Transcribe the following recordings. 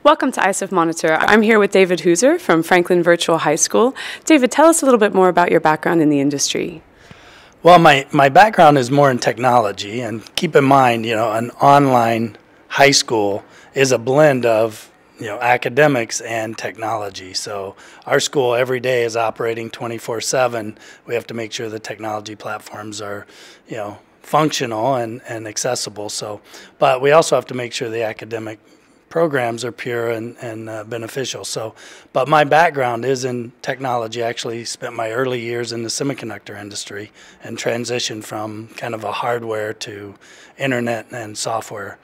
Welcome to ICEF Monitor. I'm here with David Hooser from Franklin Virtual High School. David, tell us a little bit more about your background in the industry. Well, my background is more in technology, and keep in mind, an online high school is a blend of, academics and technology. So our school every day is operating 24/7. We have to make sure the technology platforms are, functional and accessible. So, but we also have to make sure the academic programs are pure and beneficial. So, but my background is in technology. I actually spent my early years in the semiconductor industry and transitioned from kind of a hardware to internet and software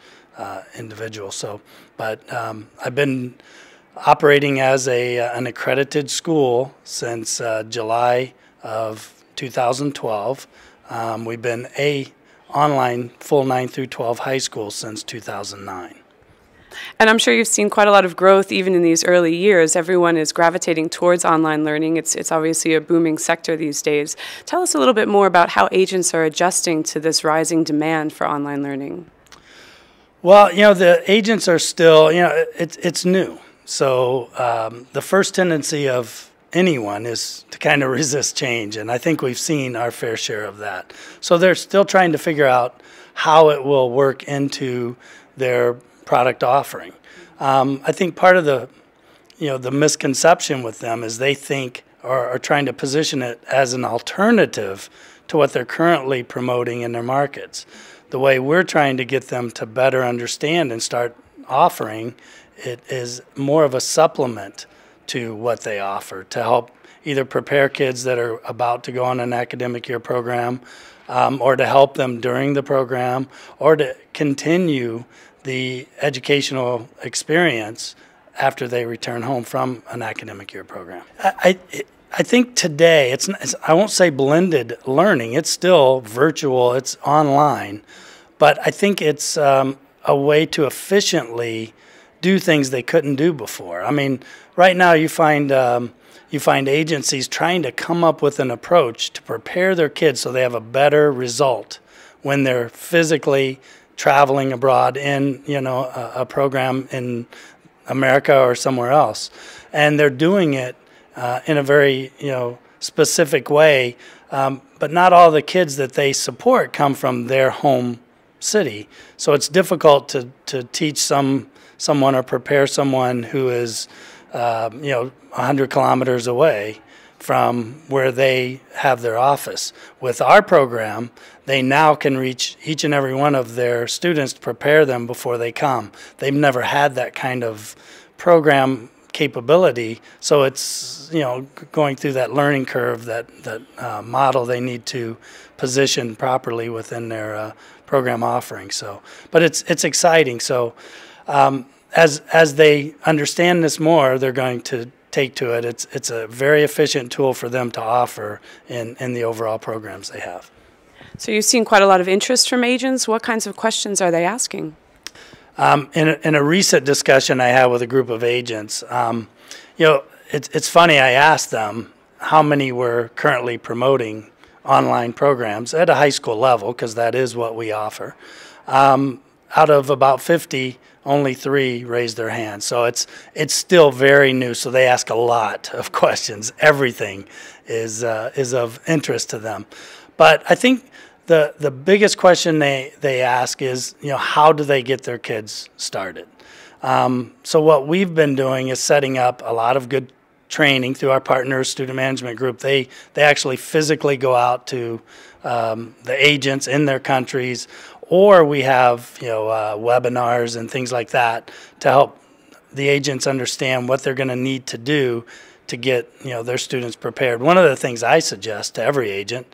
individual. So, but I've been operating as an accredited school since July of 2012. We've been a online full 9 through 12 high school since 2009. And I'm sure you've seen quite a lot of growth even in these early years. Everyone is gravitating towards online learning. It's obviously a booming sector these days. Tell us a little bit more about how agents are adjusting to this rising demand for online learning. Well, the agents are still, it's new. So the first tendency of anyone is to kind of resist change, and I think we've seen our fair share of that. So they're still trying to figure out how it will work into their product offering. I think part of the misconception with them is they think or are trying to position it as an alternative to what they're currently promoting in their markets. The way we're trying to get them to better understand and start offering it is more of a supplement to what they offer to help either prepare kids that are about to go on an academic year program, or to help them during the program, or to continue the educational experience after they return home from an academic year program. I think today, I won't say blended learning, it's still virtual, it's online, but I think it's a way to efficiently do things they couldn't do before. I mean, right now you find agencies trying to come up with an approach to prepare their kids so they have a better result when they're physically traveling abroad in a program in America or somewhere else, and they're doing it in a very specific way. But not all the kids that they support come from their home city, so it's difficult to teach someone or prepare someone who is 100 kilometers away from where they have their office. With our program, they now can reach each and every one of their students to prepare them before they come. They've never had that kind of program capability, so it's going through that learning curve, that model they need to position properly within their program offering. So, but it's exciting. So as they understand this more, they're going to take to it. It's a very efficient tool for them to offer in the overall programs they have. So you've seen quite a lot of interest from agents. What kinds of questions are they asking? In a recent discussion I had with a group of agents, it's funny, I asked them how many were currently promoting online programs at a high school level, because that is what we offer. Out of about 50, only 3 raised their hands. So it's still very new, so they ask a lot of questions. Everything is of interest to them. But I think the biggest question they ask is, how do they get their kids started? So what we've been doing is setting up a lot of good training through our partners, student management group. They actually physically go out to the agents in their countries, or we have webinars and things like that to help the agents understand what they're going to need to do to get their students prepared. One of the things I suggest to every agent,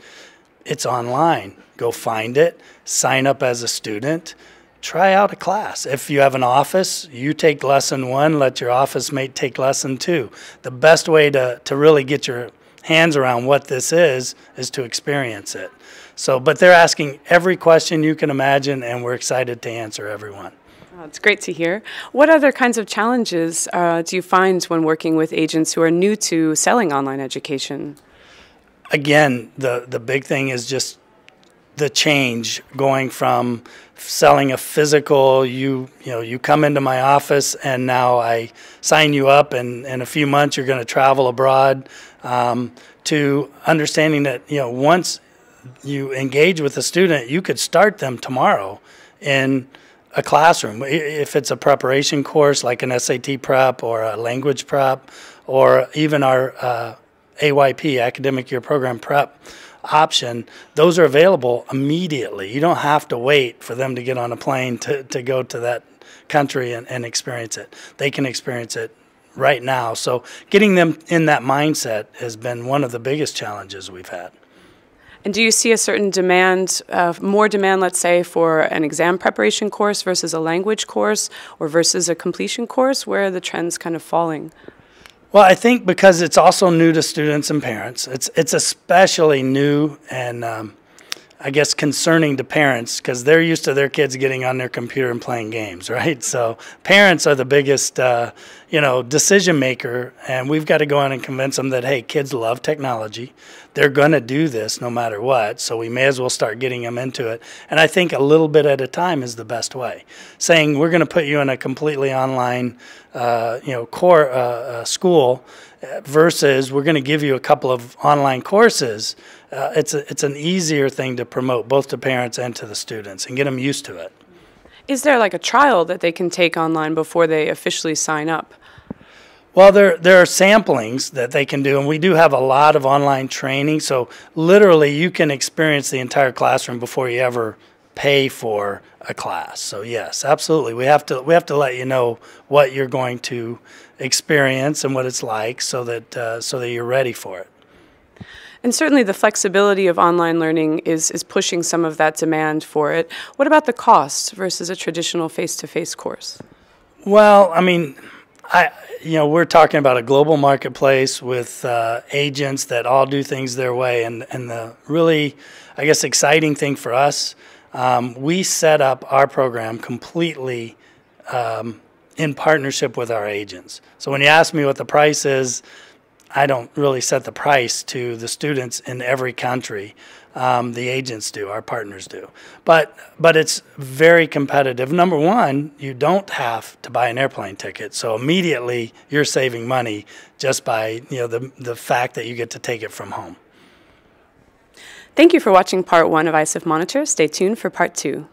it's online. Go find it, sign up as a student, try out a class. If you have an office, you take lesson 1, let your office mate take lesson 2. The best way to really get your hands around what this is to experience it. So, but they're asking every question you can imagine, and we're excited to answer everyone. Oh, it's great to hear. What other kinds of challenges do you find when working with agents who are new to selling online education? Again, the big thing is just the change going from selling a physical, you come into my office and now I sign you up and in a few months you're going to travel abroad, to understanding that once you engage with a student, you could start them tomorrow in a classroom. If it's a preparation course like an SAT prep or a language prep or even our AYP, Academic Year Program Prep option, those are available immediately. You don't have to wait for them to get on a plane to go to that country and experience it. They can experience it right now. So getting them in that mindset has been one of the biggest challenges we've had. And do you see a certain demand, more demand, let's say, for an exam preparation course versus a language course or versus a completion course? Where are the trends kind of falling? Well, I think because it's also new to students and parents, it's especially new and I guess concerning to parents because they're used to their kids getting on their computer and playing games, right? So parents are the biggest, decision maker, and we've got to go in and convince them that, hey, kids love technology. They're going to do this no matter what, so we may as well start getting them into it. And I think a little bit at a time is the best way. Saying we're going to put you in a completely online, core school versus we're going to give you a couple of online courses. It's an easier thing to promote both to parents and to the students and get them used to it. Is there like a trial that they can take online before they officially sign up? Well, there are samplings that they can do, and we do have a lot of online training. So literally you can experience the entire classroom before you ever pay for a class. So yes, absolutely. We have to let you know what you're going to experience and what it's like so that you're ready for it. And certainly the flexibility of online learning is pushing some of that demand for it. What about the cost versus a traditional face-to-face course? Well, I mean, we're talking about a global marketplace with agents that all do things their way. And the really, I guess, exciting thing for us, we set up our program completely in partnership with our agents. So when you ask me what the price is, I don't really set the price to the students in every country. The agents do, our partners do. But it's very competitive. Number one, you don't have to buy an airplane ticket, so immediately you're saving money just by the fact that you get to take it from home. Thank you for watching part 1 of ICEF Monitor. Stay tuned for part 2.